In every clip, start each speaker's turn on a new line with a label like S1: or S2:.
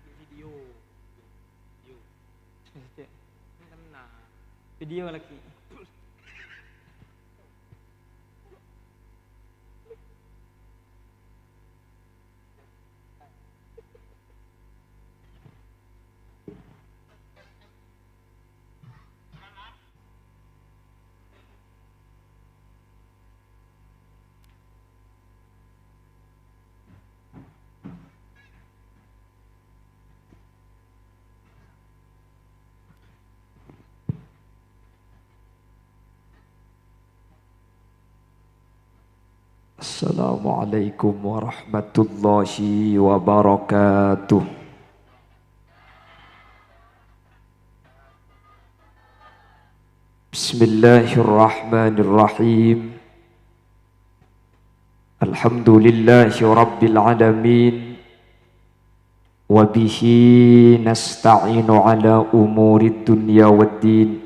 S1: Video. Video lagi.
S2: Assalamualaikum warahmatullahi wabarakatuh. Bismillahirrahmanirrahim. Alhamdulillahi rabbil alamin. Wabihi nasta'inu ala umurid dunya waddin.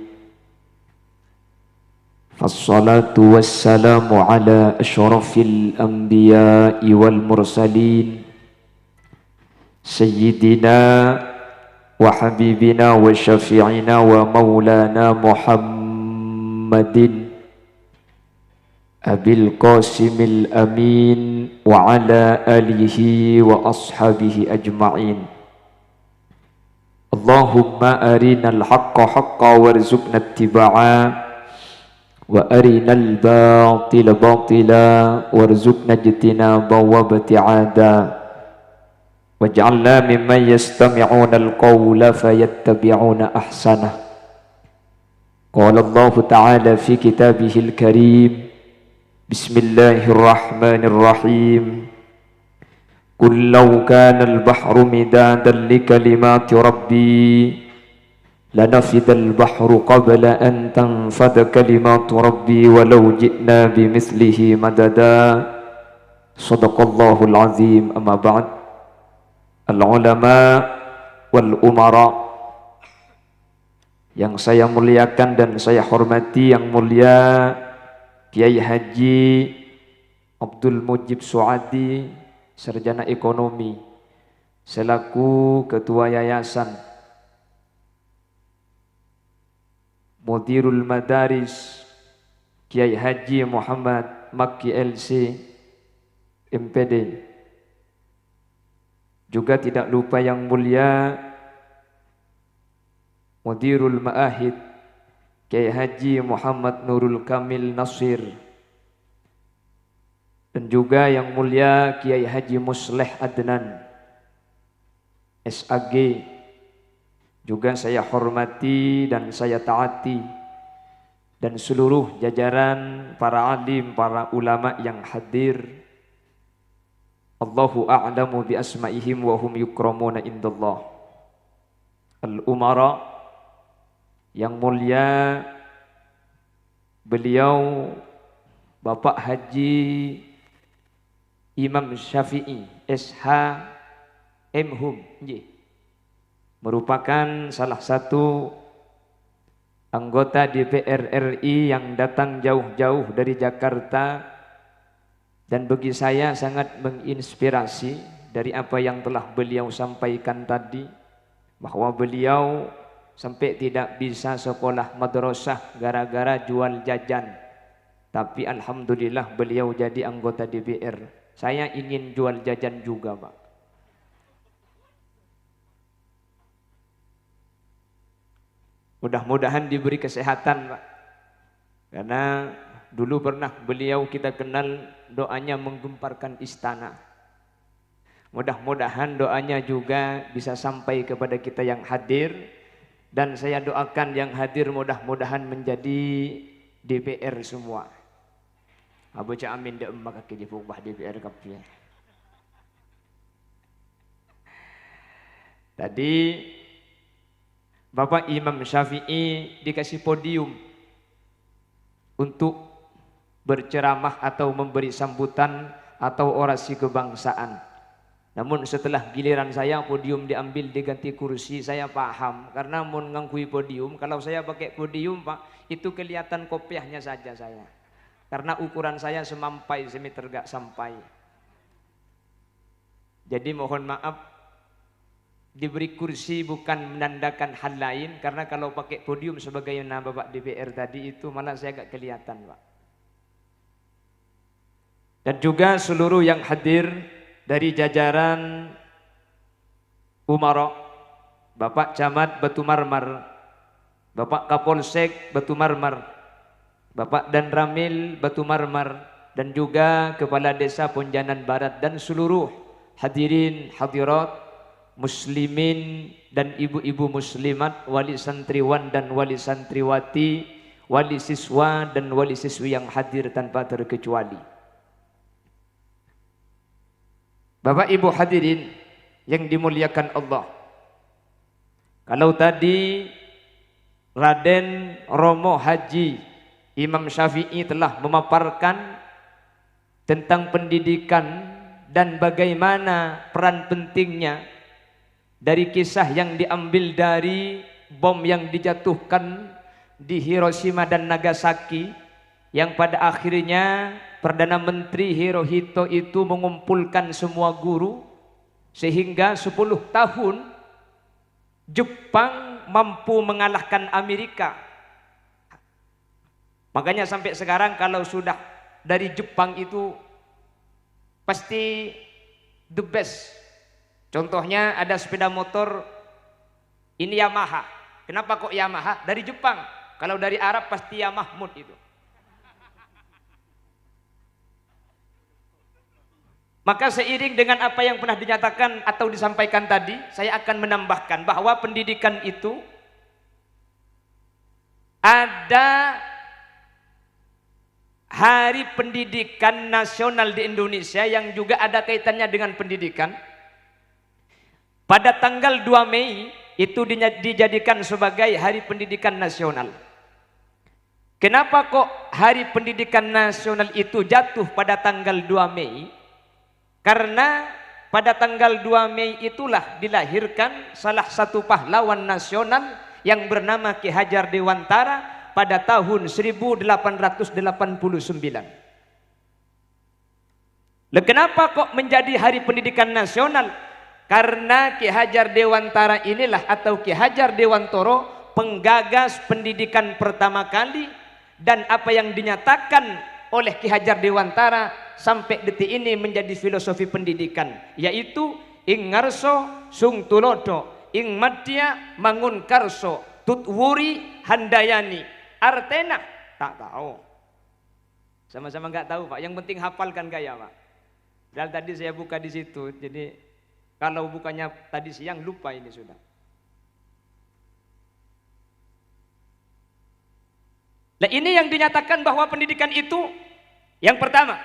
S2: Fassalatu wassalamu ala asyrafil anbiya'i wal mursalin Sayyidina wa habibina wa syafi'ina wa maulana Muhammadin Abil Qasimil Amin wa ala alihi wa ashabihi ajma'in. Allahumma arinal haqqa haqqa warzuqna ittiba'a wa arinal batila batila warzuqna ijtinaba wa ibti'ada waj'alna mimman yastami'una al-qawla fayattabi'una ahsanah. Qala Allah ta'ala fi kitabihil karim, bismillahirrahmanirrahim, qul law kana al-bahru midadan li kalimati rabbi لنفد البحر قبل أن تنفد كلمات ربي ولو جئنا بمثله مددا. صدق الله العظيم. أما بعد، العلماء والأمراء yang saya muliakan dan saya hormati, yang mulia Kiai Haji Abdul Mujib Suadi, sarjana ekonomi, selaku ketua yayasan, Mudirul Madaris Kiai Haji Muhammad Makki LC MPD. Juga tidak lupa yang mulia Mudirul Ma'ahid Kiai Haji Muhammad Nurul Kamil Nasir, dan juga yang mulia Kiai Haji Musleh Adnan SAG. Juga saya hormati dan saya taati, dan seluruh jajaran para alim, para ulama yang hadir. Allahu a'lamu bi asma'ihim wa hum yukramuna indallah. Al-umara yang mulia, beliau Bapak Haji Imam Syafi'i SH M.Hum, merupakan salah satu anggota DPR RI yang datang jauh-jauh dari Jakarta, dan bagi saya sangat menginspirasi dari apa yang telah beliau sampaikan tadi, bahwa beliau sampai tidak bisa sekolah madrasah gara-gara jual jajan, tapi alhamdulillah beliau jadi anggota DPR. Saya ingin jual jajan juga, Pak. Mudah-mudahan diberi kesehatan, Pak. Karena dulu pernah beliau kita kenal doanya menggemparkan istana. Mudah-mudahan doanya juga bisa sampai kepada kita yang hadir, dan saya doakan yang hadir mudah-mudahan menjadi DPR semua. Abu Amin de emak kaki dipubah DPR kapnya. Tadi Bapak Imam Syafi'i dikasih podium untuk berceramah atau memberi sambutan atau orasi kebangsaan. Namun setelah giliran saya, podium diambil diganti kursi. Saya paham, karena mau ngangkui podium, kalau saya pakai podium, Pak, itu kelihatan kopiahnya saja saya. Karena ukuran saya semampai, semeter gak sampai. Jadi mohon maaf, diberi kursi bukan menandakan hal lain, karena kalau pakai podium sebagaimana Bapak DPR tadi itu malah saya agak kelihatan, Pak. Dan juga seluruh yang hadir dari jajaran Umara, Bapak Camat Batu Marmar, Bapak Kapolsek Batu Marmar, Bapak Dan Ramil Batu Marmar, dan juga Kepala Desa Ponjanan Barat, dan seluruh hadirin hadirat muslimin dan ibu-ibu muslimat, wali santriwan dan wali santriwati, wali siswa dan wali siswi yang hadir tanpa terkecuali. Bapak Ibu hadirin yang dimuliakan Allah, kalau tadi Raden Romo Haji Imam Syafi'i telah memaparkan tentang pendidikan dan bagaimana peran pentingnya dari kisah yang diambil dari bom yang dijatuhkan di Hiroshima dan Nagasaki, yang pada akhirnya Perdana Menteri Hirohito itu mengumpulkan semua guru sehingga 10 tahun Jepang mampu mengalahkan Amerika. Makanya sampai sekarang kalau sudah dari Jepang itu pasti the best. Contohnya ada sepeda motor ini Yamaha. Kenapa kok Yamaha? Dari Jepang. Kalau dari Arab pasti Yamahmud itu. Maka seiring dengan apa yang pernah dinyatakan atau disampaikan tadi, saya akan menambahkan bahwa pendidikan itu ada Hari Pendidikan Nasional di Indonesia yang juga ada kaitannya dengan pendidikan. Pada tanggal 2 Mei itu dijadikan sebagai Hari Pendidikan Nasional. Kenapa kok Hari Pendidikan Nasional itu jatuh pada tanggal 2 Mei? Karena pada tanggal 2 Mei itulah dilahirkan salah satu pahlawan nasional yang bernama Ki Hajar Dewantara pada tahun 1889. Lah kenapa kok menjadi Hari Pendidikan Nasional? Karena Ki Hajar Dewantara inilah atau Ki Hajar Dewantoro penggagas pendidikan pertama kali, dan apa yang dinyatakan oleh Ki Hajar Dewantara sampai detik ini menjadi filosofi pendidikan, yaitu ing ngarso sung tulodo, ing madya mangun karso, tutwuri handayani. Artena tak tahu, sama-sama nggak tahu Pak. Yang penting hafalkan gaya Pak. Dan tadi saya buka di situ, jadi kalau bukannya tadi siang lupa ini sudah. Nah ini yang dinyatakan bahwa pendidikan itu yang pertama,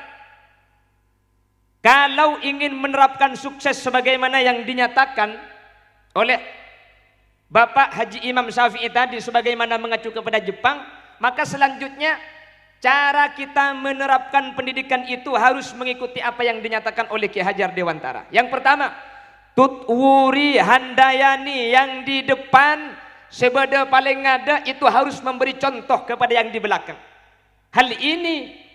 S2: kalau ingin menerapkan sukses sebagaimana yang dinyatakan oleh Bapak Haji Imam Syafi'i tadi sebagaimana mengacu kepada Jepang, maka selanjutnya cara kita menerapkan pendidikan itu harus mengikuti apa yang dinyatakan oleh Ki Hajar Dewantara. Yang pertama, tutwuri handayani, yang di depan sebeda paling ada itu harus memberi contoh kepada yang di belakang. Hal ini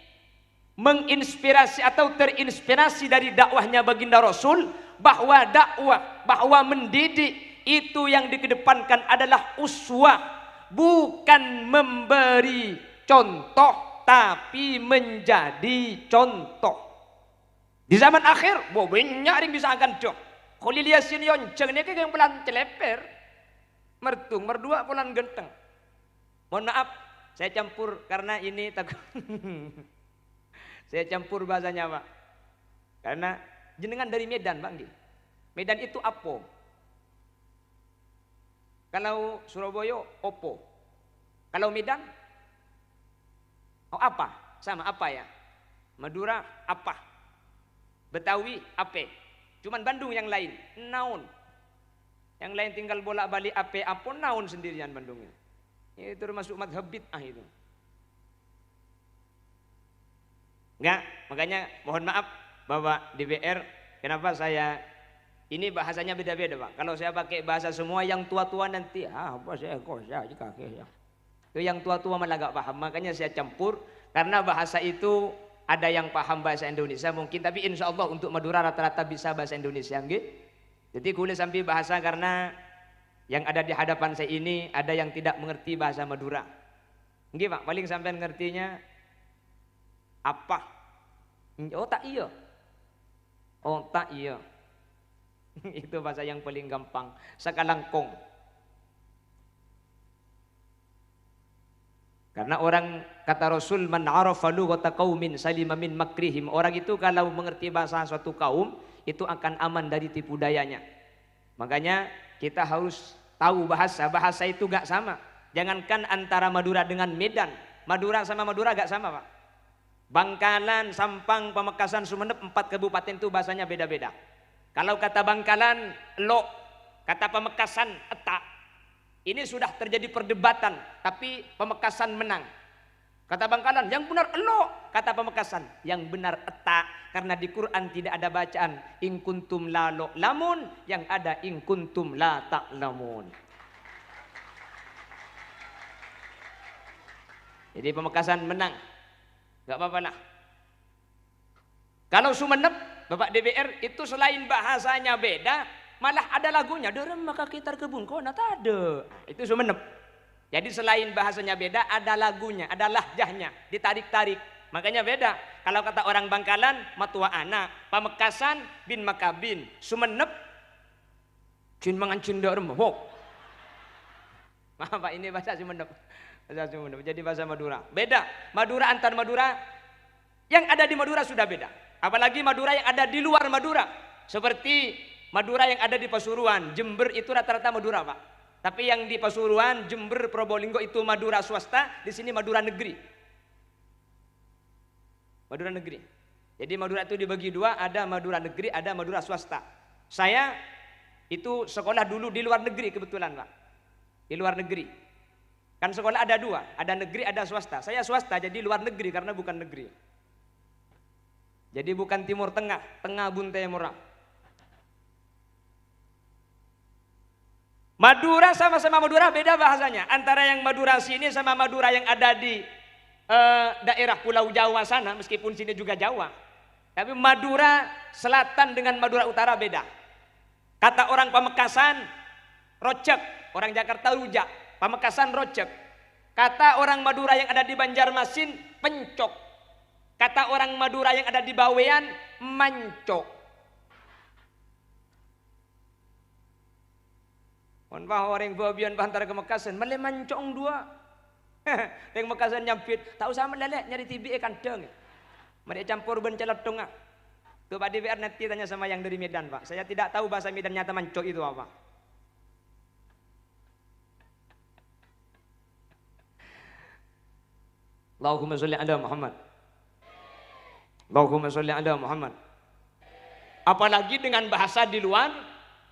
S2: menginspirasi atau terinspirasi dari dakwahnya baginda Rasul, bahwa dakwah, bahwa mendidik itu yang dikedepankan adalah uswah, bukan memberi contoh tapi menjadi contoh. Di zaman akhir banyak yang bisa akan jok Kholilia sinyonceng ini yang pelan celeper mertung merdua pelan genteng. Mohon maaf saya campur karena ini takut saya campur bahasanya Pak, karena jenengan dari Medan Bang. Medan itu apa? Kalau Surabaya opo, kalau Medan oh apa? Sama apa ya? Madura apa? Betawi apa? Cuman Bandung yang lain naon. Yang lain tinggal bolak-balik apa naon sendirian Bandungnya. Itu termasuk madhab bid'ah itu. Enggak, makanya mohon maaf Bapak DPR, kenapa saya ini bahasanya beda-beda Pak. Kalau saya pakai bahasa semua yang tua-tua nanti apa saya kok ya kakek ya. Itu yang tua-tua malah gak paham. Makanya saya campur karena bahasa itu ada yang paham bahasa Indonesia mungkin, tapi insya Allah untuk Madura rata-rata bisa bahasa Indonesia nggih. Jadi kulit sampai bahasa karena yang ada di hadapan saya ini ada yang tidak mengerti bahasa Madura. Nggih Pak, paling sampean ngertinya apa? Oh tak iya. Oh tak iya. Itu bahasa yang paling gampang. Sakalangkong. Karena orang kata Rasul man arafa lughata qaumin salima min makrihim. Orang itu kalau mengerti bahasa suatu kaum itu akan aman dari tipu dayanya. Makanya kita harus tahu bahasa itu gak sama. Jangankan antara Madura dengan Medan, Madura sama Madura gak sama Pak. Bangkalan, Sampang, Pamekasan, Sumeneb 4 kabupaten itu bahasanya beda-beda. Kalau kata Bangkalan lo, kata Pamekasan eta. Ini sudah terjadi perdebatan, tapi Pamekasan menang. Kata Bangkalan yang benar lo, kata Pamekasan yang benar eta. Karena di Quran tidak ada bacaan in kuntum la lamun, yang ada in kuntum la ta'lamun. Jadi Pamekasan menang, gak apa-apa lah. Kalau Sumeneb, Bapak DPR itu selain bahasanya beda, malah ada lagunya. Derem maka kita kebun kona ada. Itu Sumeneb. Jadi selain bahasanya beda, ada lagunya, ada lahjahnya, ditarik-tarik. Makanya beda. Kalau kata orang Bangkalan, matua anak, Pamekasan bin makabin, Sumeneb cin mangan cin derem. Maaf Pak, ini bahasa Sumeneb. Bahasa Sumeneb. Jadi bahasa Madura. Beda. Madura antar Madura yang ada di Madura sudah beda. Apalagi Madura yang ada di luar Madura. Seperti Madura yang ada di Pasuruan, Jember itu rata-rata Madura Pak. Tapi yang di Pasuruan, Jember, Probolinggo itu Madura swasta, di sini Madura negeri. Madura negeri. Jadi Madura itu dibagi dua, ada Madura negeri, ada Madura swasta. Saya itu sekolah dulu di luar negeri kebetulan Pak. Di luar negeri. Kan sekolah ada dua, ada negeri, ada swasta. Saya swasta jadi luar negeri karena bukan negeri. Jadi bukan Timur Tengah, Tengah Buntai Murah. Madura sama-sama Madura beda bahasanya. Antara yang Madura sini sama Madura yang ada di daerah Pulau Jawa sana, meskipun sini juga Jawa. Tapi Madura Selatan dengan Madura Utara beda. Kata orang Pamekasan, rocek. Orang Jakarta rujak. Pamekasan rocek. Kata orang Madura yang ada di Banjarmasin, pencok. Kata orang Madura yang ada di Bawean, mancok. Mohon pah orang babian antara ke Mekasan, malah mancong dua. Yang Mekasan nyampit, tak usah meleleh nyari tibi ikan deng. Mereka campur bencelat tengah. Tuh Pak DPR nanti tanya sama yang dari Medan Pak. Saya tidak tahu bahasa Medan nyata mancok itu apa. Allahumma sholli ala Muhammad. Allahumma sholli ala Muhammad. Apalagi dengan bahasa di luar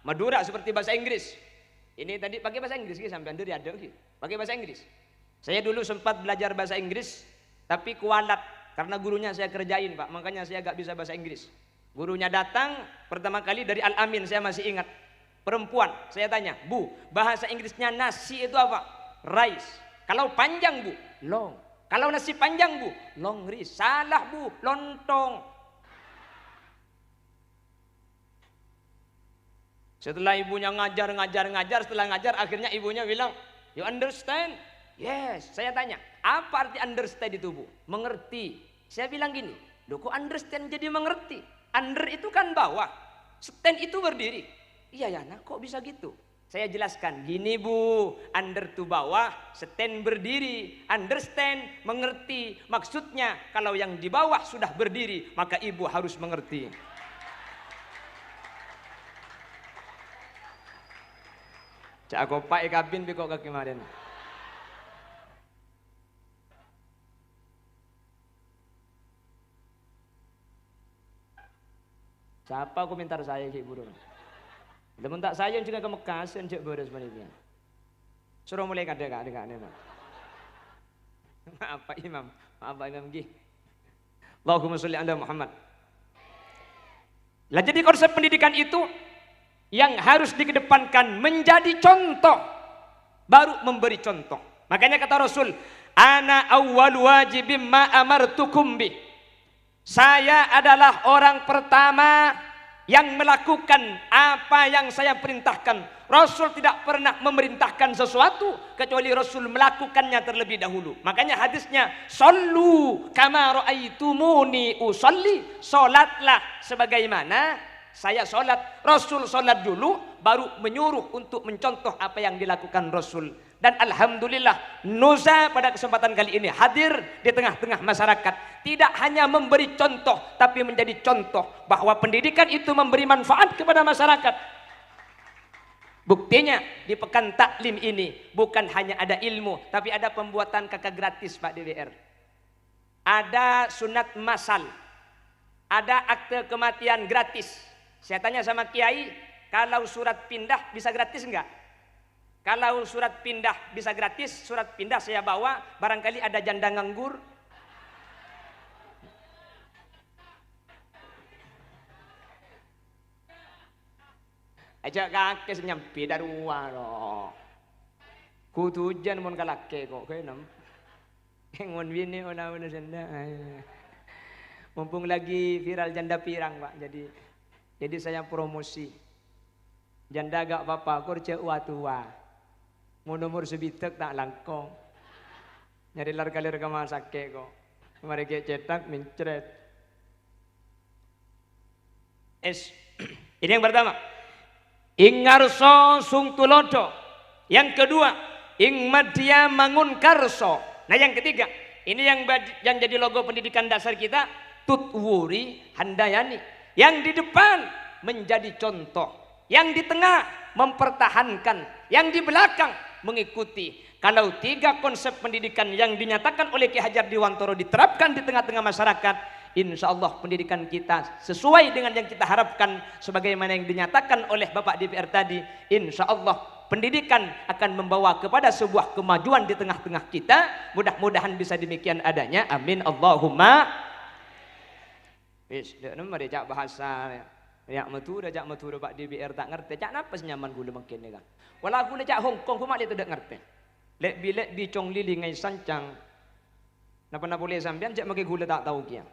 S2: Madura seperti bahasa Inggris. Ini tadi pakai bahasa Inggris sampai dari ada pakai bahasa Inggris. Saya dulu sempat belajar bahasa Inggris tapi kualat karena gurunya saya kerjain Pak, makanya saya gak bisa bahasa Inggris. Gurunya datang pertama kali dari Al-Amin, saya masih ingat. Perempuan, saya tanya, Bu, bahasa Inggrisnya nasi itu apa? Rice. Kalau panjang Bu, long. Kalau nasi panjang Bu, long rice. Salah Bu, lontong. Setelah ibunya ngajar, setelah ngajar akhirnya ibunya bilang, you understand? Yes. Saya tanya, apa arti understand itu Bu? Mengerti. Saya bilang gini, loh kok understand jadi mengerti? Under itu kan bawah, stand itu berdiri. Iya ya, nah kok bisa gitu? Saya jelaskan, gini Bu, under itu bawah, stand berdiri, understand, mengerti. Maksudnya kalau yang di bawah sudah berdiri, maka ibu harus mengerti. Cak aku pak ikabin biko ke kemarin. Siapa komentar saya cik burung? Temen tak saya juga ke Mekasan cik boros sebenarnya. Suruh mulai kadek-kadek. Maaf Pak Imam, maaf Pak Imam Gih. Allahumma sholli ala Muhammad. Lah jadi konsep pendidikan itu yang harus dikedepankan menjadi contoh, baru memberi contoh. Makanya kata Rasul, ana awwal wajibim ma amartukum bih. Saya adalah orang pertama yang melakukan apa yang saya perintahkan. Rasul tidak pernah memerintahkan sesuatu kecuali Rasul melakukannya terlebih dahulu. Makanya hadisnya, "Shallu kama ra'aitumuni usolli." Salatlah sebagaimana saya salat. Rasul salat dulu baru menyuruh untuk mencontoh apa yang dilakukan Rasul. Dan alhamdulillah Nusa pada kesempatan kali ini hadir di tengah-tengah masyarakat. Tidak hanya memberi contoh, tapi menjadi contoh bahwa pendidikan itu memberi manfaat kepada masyarakat. Buktinya di pekan taklim ini bukan hanya ada ilmu, tapi ada pembuatan kakak gratis Pak DWR. Ada sunat masal, ada akte kematian gratis. Saya tanya sama kiai, kalau surat pindah bisa gratis enggak? Kalau surat pindah bisa gratis, surat pindah saya bawa, barangkali ada janda nganggur. Aja kakek senyampi dari luar loh. Kutu hujan mon kalake kok kenam. Ngon bini ona senda. Mumpung lagi viral janda pirang Pak, jadi saya promosi. Janda gak apa-apa, kurce tua. Mau nomor sebitek tak langkong. Nyari lar-kalir ke masake kok. Kemarin kayak cetak mencret. Ini yang pertama. Ing ngarso sung tulodo. Yang kedua, ing madya mangun karso. Nah yang ketiga, ini yang jadi logo pendidikan dasar kita, tutwuri handayani. Yang di depan menjadi contoh, yang di tengah mempertahankan, yang di belakang mengikuti. Kalau tiga konsep pendidikan yang dinyatakan oleh Ki Hajar Dewantara diterapkan di tengah-tengah masyarakat, insya Allah pendidikan kita sesuai dengan yang kita harapkan sebagaimana yang dinyatakan oleh Bapak DPR tadi. Insya Allah pendidikan akan membawa kepada sebuah kemajuan di tengah-tengah kita. Mudah-mudahan bisa demikian adanya. Amin Allahumma. Wis, dak nomor cak bahasa ya metu Pak DPR tak ngerti. Cak napa senyaman gula makin ni kan. Walau aku cak Hongkong ku mak dia tidak ngerti. Lek bilek bicong lili ngai sancang. Napa boleh sampean cak make gula tak tahu kia.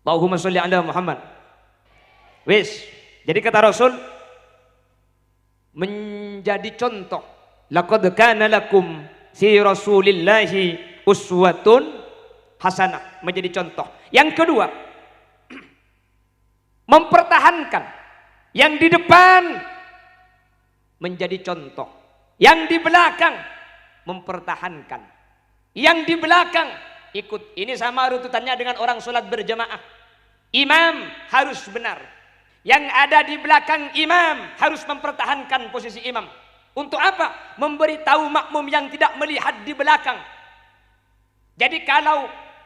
S2: Allahumma sholli ala Muhammad. Wis, jadi kata Rasul menjadi contoh. Laqad kana lakum fi Rasulillahi uswatun hasanah, menjadi contoh. Yang kedua, mempertahankan yang di depan menjadi contoh, yang di belakang mempertahankan, yang di belakang ikut. Ini sama rututannya dengan orang sholat berjamaah. Imam harus benar, yang ada di belakang imam harus mempertahankan posisi imam. Untuk apa? Memberitahu makmum yang tidak melihat di belakang. Jadi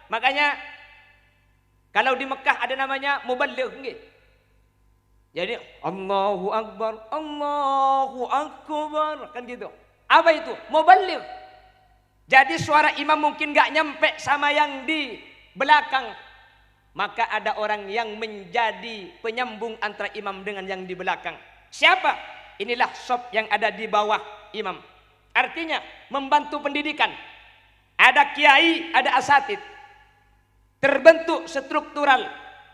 S2: makanya kalau di Mekah ada namanya muballigh nggih. Jadi Allahu Akbar, Allahu Akbar, kan gitu. Apa itu? Muballigh. Jadi suara imam mungkin gak nyampe sama yang di belakang, maka ada orang yang menjadi penyambung antara imam dengan yang di belakang. Siapa? Inilah sop yang ada di bawah imam. Artinya membantu pendidikan. Ada kiai, ada asatid. Terbentuk struktural,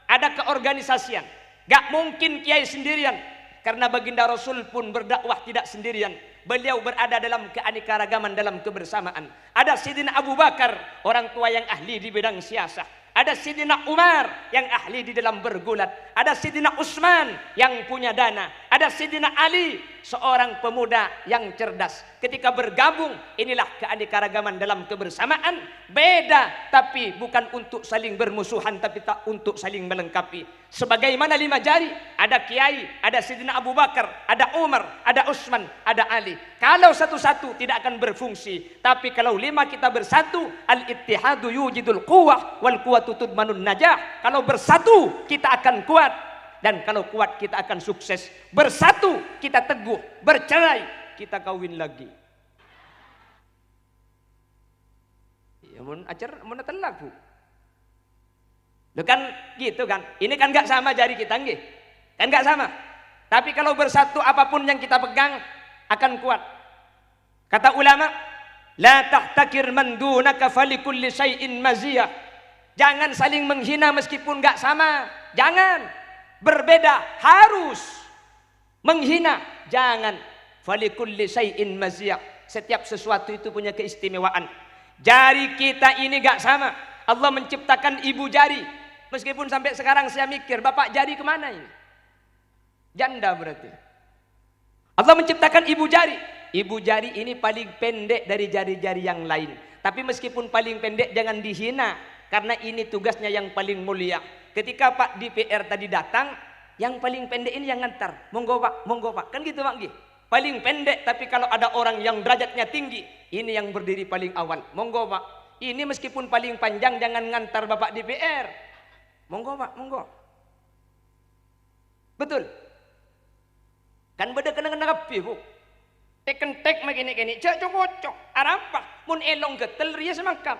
S2: ada keorganisasian. Gak mungkin kiai sendirian, karena baginda Rasul pun berdakwah tidak sendirian. Beliau berada dalam keanekaragaman, dalam kebersamaan. Ada Sidina Abu Bakar, orang tua yang ahli di bidang siasah. Ada Sidina Umar yang ahli di dalam bergulat. Ada Sidina Utsman yang punya dana. Ada Sidina Ali, seorang pemuda yang cerdas. Ketika bergabung, inilah keanekaragaman dalam kebersamaan. Beda, tapi bukan untuk saling bermusuhan, tapi tak untuk saling melengkapi. Sebagaimana 5 jari, ada kiai, ada Sidina Abu Bakar, ada Umar, ada Utsman, ada Ali. Kalau satu-satu tidak akan berfungsi, tapi kalau 5 kita bersatu, al-ittihadu yujidul quwwah wal quwwatu tudmanun najah. Kalau bersatu kita akan kuat, dan kalau kuat kita akan sukses. Bersatu kita teguh, bercerai kita kawin lagi. Ya mun ajar mun telaku. Kan gitu kan. Ini kan enggak sama jari kita nggih. Kan enggak sama. Tapi kalau bersatu apapun yang kita pegang akan kuat. Kata ulama, la tahtakir man dunaka falikulli syai'in maziyah. Jangan saling menghina meskipun enggak sama. Jangan.
S1: Berbeda harus. Menghina jangan. Falikulli syai'in maziyah. Setiap sesuatu itu punya keistimewaan. Jari kita ini gak sama. Allah menciptakan ibu jari. Meskipun sampai sekarang saya mikir, bapak jari kemana ini? Janda berarti. Allah menciptakan ibu jari. Ibu jari ini paling pendek dari jari-jari yang lain. Tapi meskipun paling pendek jangan dihina. Karena ini tugasnya yang paling mulia. Ketika Pak DPR tadi datang, yang paling pendek ini yang ngantar. Monggo Pak, monggo Pak. Kan gitu Pak. Paling pendek, tapi kalau ada orang yang derajatnya tinggi, ini yang berdiri paling awal. Monggo Pak. Ini meskipun paling panjang jangan ngantar Bapak DPR. Monggo Pak, monggo. Betul. Kan beda kena ngapi Bu. Tek begini cek cocok. Arapa mun elong getel ria semangkap.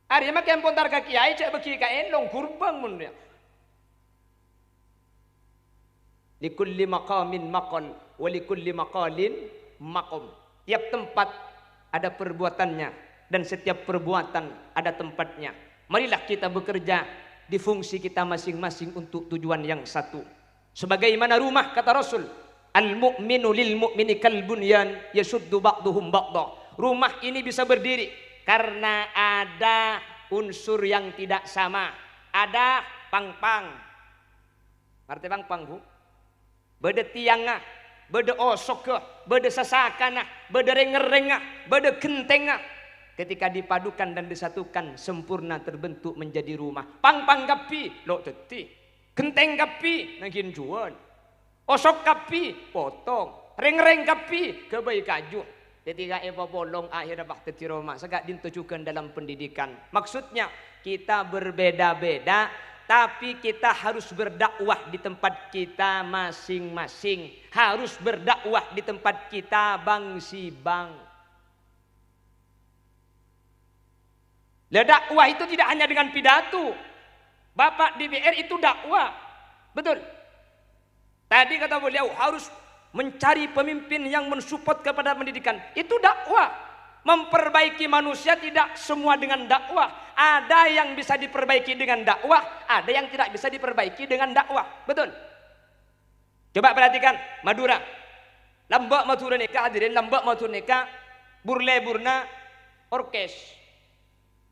S1: Ari mak yang pontar ka kiai cek beki ka elong kurbang mun dia. Likulli maqamin maqal wa likulli maqalin maqam. Tiap tempat ada perbuatannya dan setiap perbuatan ada tempatnya. Marilah kita bekerja di fungsi kita masing-masing untuk tujuan yang satu. Sebagaimana rumah kata Rasul, al-mu'minu lil mu'mini kal bunyan yasuddu ba'duhum ba'dha. Rumah ini bisa berdiri karena ada unsur yang tidak sama. Ada pang-pang. Ngerti pang-pang Bu? Beda tiangah, beda osokah, beda sasakana, beda renger-rengah, beda kentengah. Ketika dipadukan dan disatukan sempurna terbentuk menjadi rumah. Pang-pang gapi lo teti, kenteng gapi nangkin jual, osok gapi potong, reng-reng gapi kebaik kaju. Ketika Eva bolong akhirnya bakti Roma segak ditujukan dalam pendidikan. Maksudnya kita berbeda-beda, tapi kita harus berdakwah di tempat kita masing-masing. Harus berdakwah di tempat kita bang si bang. Dakwah itu tidak hanya dengan pidato. Bapak DPR itu dakwah. Betul. Tadi kata beliau harus mencari pemimpin yang mensupport kepada pendidikan. Itu dakwah. Memperbaiki manusia tidak semua dengan dakwah. Ada yang bisa diperbaiki dengan dakwah, ada yang tidak bisa diperbaiki dengan dakwah. Betul. Coba perhatikan Madura. Lambak Madura nikah hadirin, lambak Madura nikah burle burna orkes.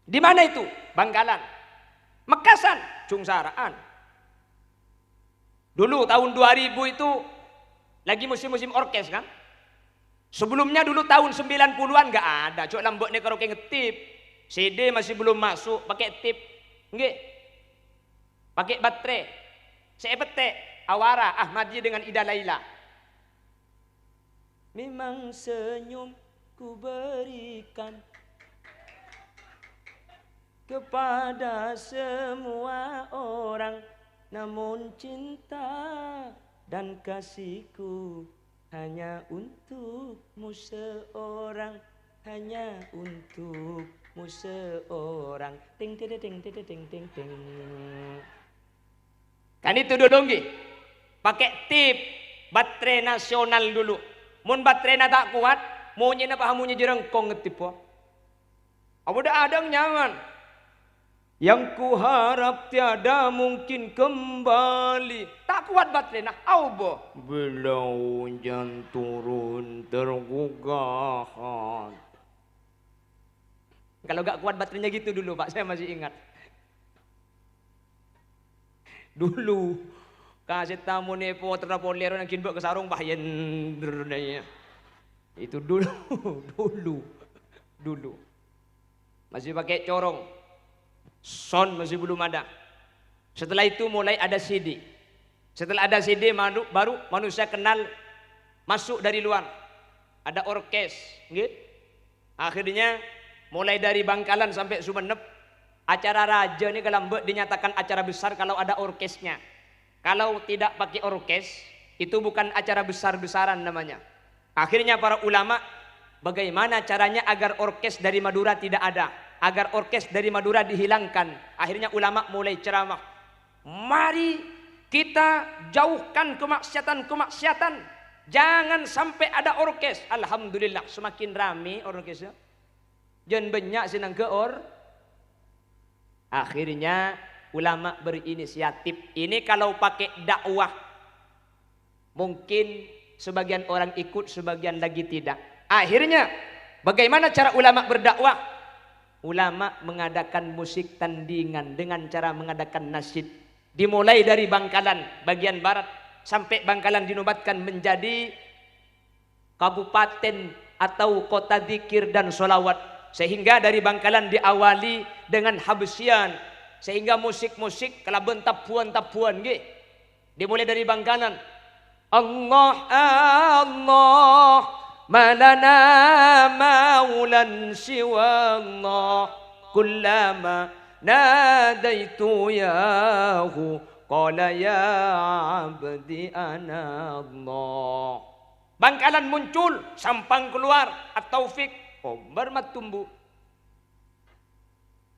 S1: Di mana itu? Bangkalan. Mekasan, Cungsaraan. Dulu tahun 2000 itu lagi musim-musim orkes kan? Sebelumnya dulu tahun 90-an nggak ada. Cok lambok nih karaoke ngetip. CD masih belum masuk, pakai tip. Nggih. Pakai baterai. Saya petek Awara Ahmadi dengan Ida Laila. Memang senyum ku berikan kepada semua orang, namun cinta dan kasihku hanya untukmu seorang, hanya untukmu seorang. Ting ting ting ting ting ting ting. Kan itu dulu nggih. Pakai tip baterai nasional dulu. Mun baterai tak kuat, maunya apa hamunya jerengkong ngetip po. Apa ada nyaman. Yang ku harap tiada mungkin kembali. Tak kuat baterai nah aubo. Bila hujan turun tergugahan. Kalau gak kuat baterainya gitu dulu Pak, saya masih ingat. Dulu kasih tamu nepo terapolero yang kinbok ke sarung bahaya. Itu dulu. Masih pakai corong. Sound masih belum ada. Setelah itu mulai ada CD. Setelah ada CD baru manusia kenal masuk dari luar. Ada orkes, gitu. Akhirnya mulai dari Bangkalan sampai Sumeneb, acara raja ini kalau dinyatakan acara besar kalau ada orkesnya. Kalau tidak pakai orkes, itu bukan acara besar-besaran namanya. Akhirnya para ulama, bagaimana caranya agar orkes dari Madura tidak ada? Agar orkes dari Madura dihilangkan. Akhirnya ulama mulai ceramah. Mari kita jauhkan kemaksiatan. Jangan sampai ada orkes. Alhamdulillah semakin ramai orkesnya. Jangan banyak senang ke Akhirnya ulama berinisiatif. Ini kalau pakai dakwah, mungkin sebagian orang ikut, sebagian lagi tidak. Akhirnya, bagaimana cara ulama berdakwah? Ulama mengadakan musik tandingan dengan cara mengadakan nasyid. Dimulai dari Bangkalan, bagian barat, sampai Bangkalan dinobatkan menjadi kabupaten atau kota zikir dan sholawat. Sehingga dari Bangkalan diawali dengan Habsyian. Sehingga musik-musik kalaben tapuan-tapuan nggih. Dimulai dari Bangkalan. Allah Allah malana maulan siwa Allah kullama nadaitu yahu qala ya abdi ana Allah. Bangkalan muncul, Sampang keluar, At-Taufik, Bermat tumbuh.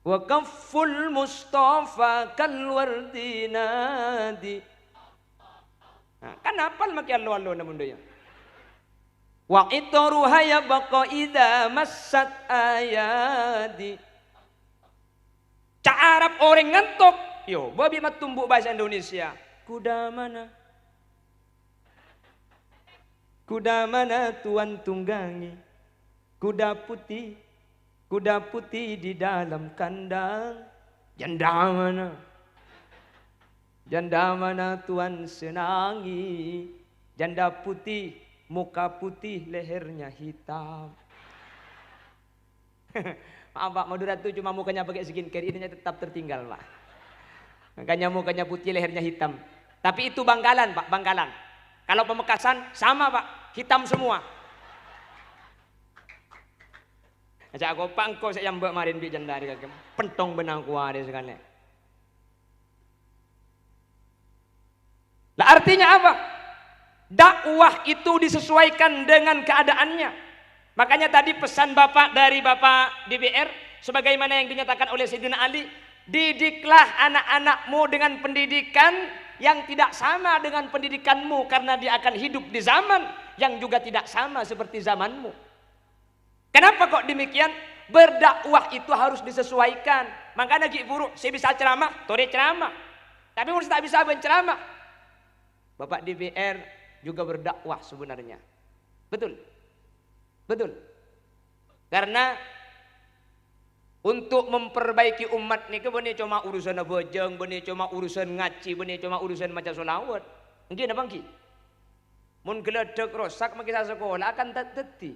S1: Wa kafful Mustafa kalwardi nadi. Nah, kan apal maki allo-allo namun doya. Wa itaruha ya baqa idza massat ayadi. Cak Arab orang ngantuk. Yo, babi mat tumbuh bahasa Indonesia. Kuda mana? Kuda mana tuan tunggangi? Kuda putih di dalam kandang. Janda mana? Janda mana tuan senangi? Janda putih, muka putih, lehernya hitam. Maaf Pak, Madura itu cuma mukanya pakai skincare, ininya tetap tertinggal Pak. Makanya mukanya putih, lehernya hitam. Tapi itu Bangkalan Pak, Bangkalan. Kalau Pamekasan sama Pak, hitam semua. Aja aku pangko saya mbak marin bi jandari kagem pentong benang kuare sekali. Lah artinya apa? Dakwah itu disesuaikan dengan keadaannya. Makanya tadi pesan Bapak dari Bapak DBR sebagaimana yang dinyatakan oleh Sayyidina Ali, didiklah anak-anakmu dengan pendidikan yang tidak sama dengan pendidikanmu karena dia akan hidup di zaman yang juga tidak sama seperti zamanmu. Kenapa kok demikian? Berdakwah itu harus disesuaikan. Makanya Ki Buruk, saya bisa ceramah, tore ceramah. Tapi harus tak bisa berceramah. Bapak DBR juga berdakwah sebenarnya. Betul. Betul. Karena untuk memperbaiki umat nih benih cuma urusan bojong, benih cuma urusan ngaji, benih cuma urusan maca sholawat. Mungkin apa Ki? Mun geledek rosak makisa sekolah akan teti.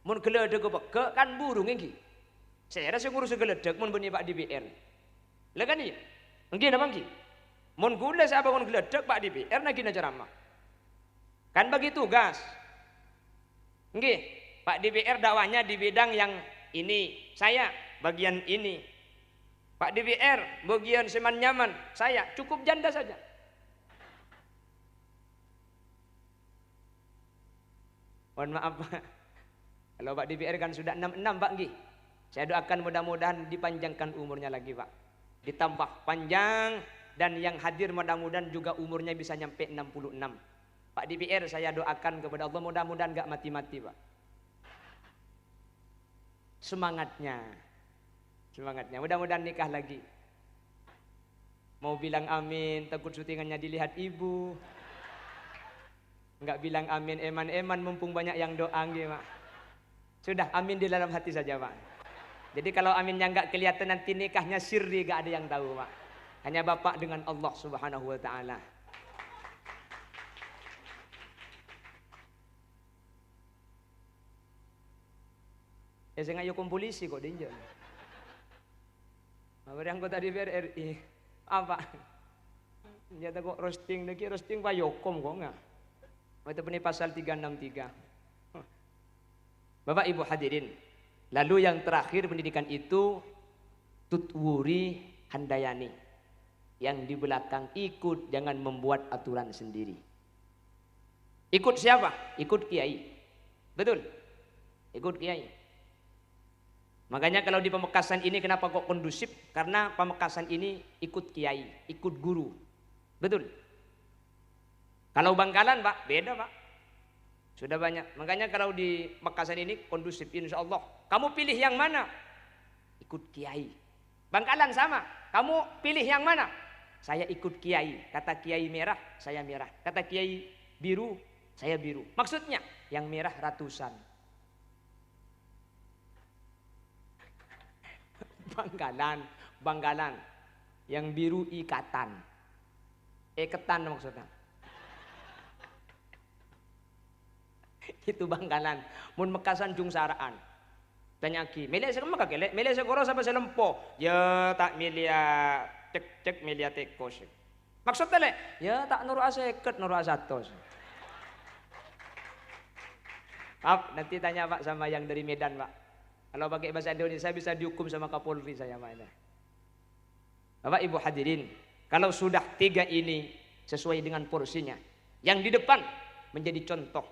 S1: Mun geledek beke kan burung iki. Saya rasa ngurus geledek mun benih Pak DBR. Lah kan iya. Mungkin apa Ki? Mun gula siapa mun geledek Pak DBR nagi ceramah. Kan bagi tugas. Nggih, Pak DBR dakwahnya di bidang yang ini, saya bagian ini. Pak DBR bagian seman nyaman, saya cukup janda saja. Mohon maaf Pak. Kalau Pak DBR kan sudah 66 Pak Nggih. Saya doakan mudah-mudahan dipanjangkan umurnya lagi Pak. Ditambah panjang dan yang hadir mudah-mudahan juga umurnya bisa nyampe 66. Pak DBR saya doakan kepada Allah mudah-mudahan gak mati-mati Pak. Semangatnya. Semangatnya. Mudah-mudahan nikah lagi. Mau bilang amin, takut syutingannya dilihat ibu. Enggak bilang amin eman-eman mumpung banyak yang doa nggih Pak. Sudah amin di dalam hati saja Pak. Jadi kalau aminnya enggak kelihatan nanti nikahnya sirri enggak ada yang tahu Pak. Hanya Bapak dengan Allah Subhanahu wa taala. Saya ngayo polisi kok dinjo. Mabari anggota DPR RI. Apa? Nyata kok roasting lagi, roasting Pak Yokom kok enggak. Itu punya pasal 363. Bapak Ibu hadirin, lalu yang terakhir pendidikan itu Tutwuri Handayani. Yang di belakang ikut, jangan membuat aturan sendiri. Ikut siapa? Ikut kiai. Betul? Ikut kiai. Makanya kalau di Pamekasan ini kenapa kok kondusif? Karena Pamekasan ini ikut kiai, ikut guru. Betul? Kalau Bangkalan Pak, beda Pak. Sudah banyak. Makanya kalau di Makassar ini kondusif insya Allah. Kamu pilih yang mana? Ikut kiai. Bangkalan sama. Kamu pilih yang mana? saya ikut kiai. Kata kiai merah, saya merah. Kata kiai biru, saya biru. Maksudnya yang merah ratusan. Banggalan. Yang biru ikatan. Iketan maksudnya. Itu Banggalan. Mun mekasan jung saraan. Tanya ki, milih saya kemana kelek? Milih saya koros apa saya lempo? Ya tak milih cek milih tekos. Maksudnya le, ya tak nurut aseket nurut asatos. Maaf, nanti tanya Pak sama yang dari Medan Pak. Kalau pakai bahasa Indonesia bisa dihukum sama Kapolri saya Pak. Bapak Ibu hadirin, kalau sudah 3 ini sesuai dengan porsinya, yang di depan menjadi contoh.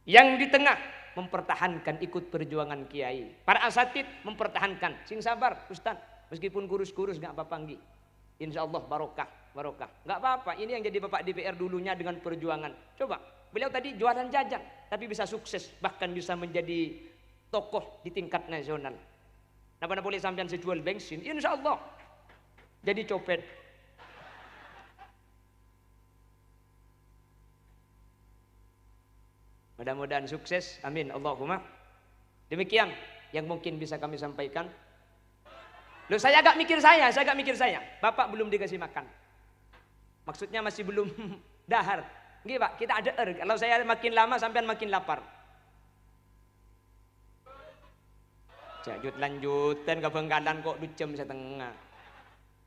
S1: Yang di tengah mempertahankan ikut perjuangan kiai. Para asatid mempertahankan. Sing sabar Ustaz, meskipun kurus-kurus nggak apa-apa nggih. Insya Allah barokah. Nggak apa-apa. Ini yang jadi Bapak DPR dulunya dengan perjuangan. Coba, beliau tadi jualan jajan, tapi bisa sukses, bahkan bisa menjadi tokoh di tingkat nasional. Napa boleh sampean sejual bensin? Insya Allah jadi copet. Mudah-mudahan sukses, amin Allahumma. Demikian yang mungkin bisa kami sampaikan. Loh, saya agak mikir saya. Bapak belum dikasih makan. Maksudnya masih belum dahar. Nggih Pak, kita ada kalau saya makin lama sampean makin lapar. Lanjutan ke Banggalan kok 2 jam setengah.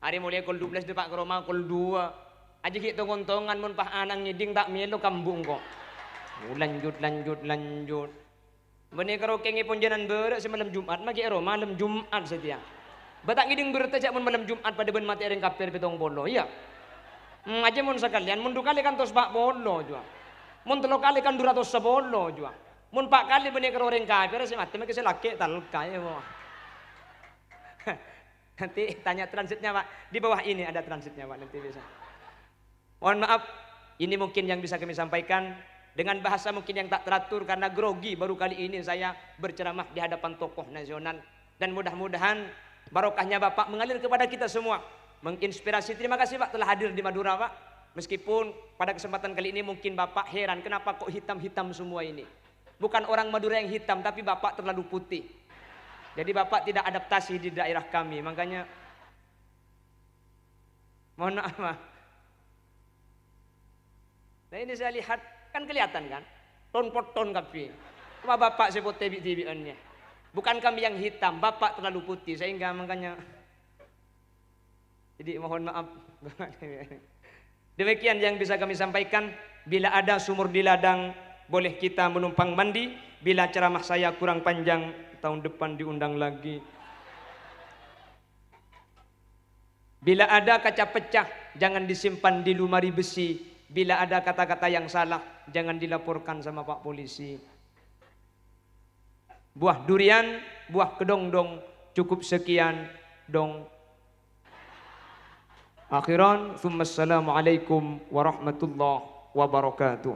S1: Hari mulai kol 12 Pak ke rumah kol 2. Aja kita ngontongan mun pah anang nyeding tak melo kambung kok. Lanjut. Bani karo kengi ponjanan berak semalam Jumat magi ero malam Jumat setia. Batak ngiding bertajak mun malam Jumat pada ben mati ring kapir petong bolo. Iya. Aja mun sekalian mun 2 kali kan tos bak bolo jua. Mun 3 kali kan 200 sebolo jua. Mun 4 kali bani karo ring kapir si mati magi selake talka ya. Nanti tanya transitnya Pak. Di bawah ini ada transitnya Pak, nanti bisa. Mohon maaf, ini mungkin yang bisa kami sampaikan. Dengan bahasa mungkin yang tak teratur karena grogi baru kali ini saya berceramah di hadapan tokoh nasional. Dan mudah-mudahan barokahnya Bapak mengalir kepada kita semua. Menginspirasi. Terima kasih Pak telah hadir di Madura Pak. Meskipun pada kesempatan kali ini mungkin Bapak heran kenapa kok hitam-hitam semua ini. Bukan orang Madura yang hitam tapi Bapak terlalu putih. Jadi Bapak tidak adaptasi di daerah kami. Makanya mohon maaf Pak. Nah ini saya lihat kan kelihatan kan, ton pot ton kapi. Cuma Bapak sebut tebik-tebikannya. Bukan kami yang hitam, Bapak terlalu putih sehingga makanya. Jadi mohon maaf. Demikian yang bisa kami sampaikan. Bila ada sumur di ladang, boleh kita menumpang mandi. Bila ceramah saya kurang panjang, tahun depan diundang lagi. Bila ada kaca pecah, jangan disimpan di lemari besi. Bila ada kata-kata yang salah, jangan dilaporkan sama Pak Polisi. Buah durian, buah kedong-dong, cukup sekian dong. Akhiran, Assalamualaikum warahmatullahi wabarakatuh.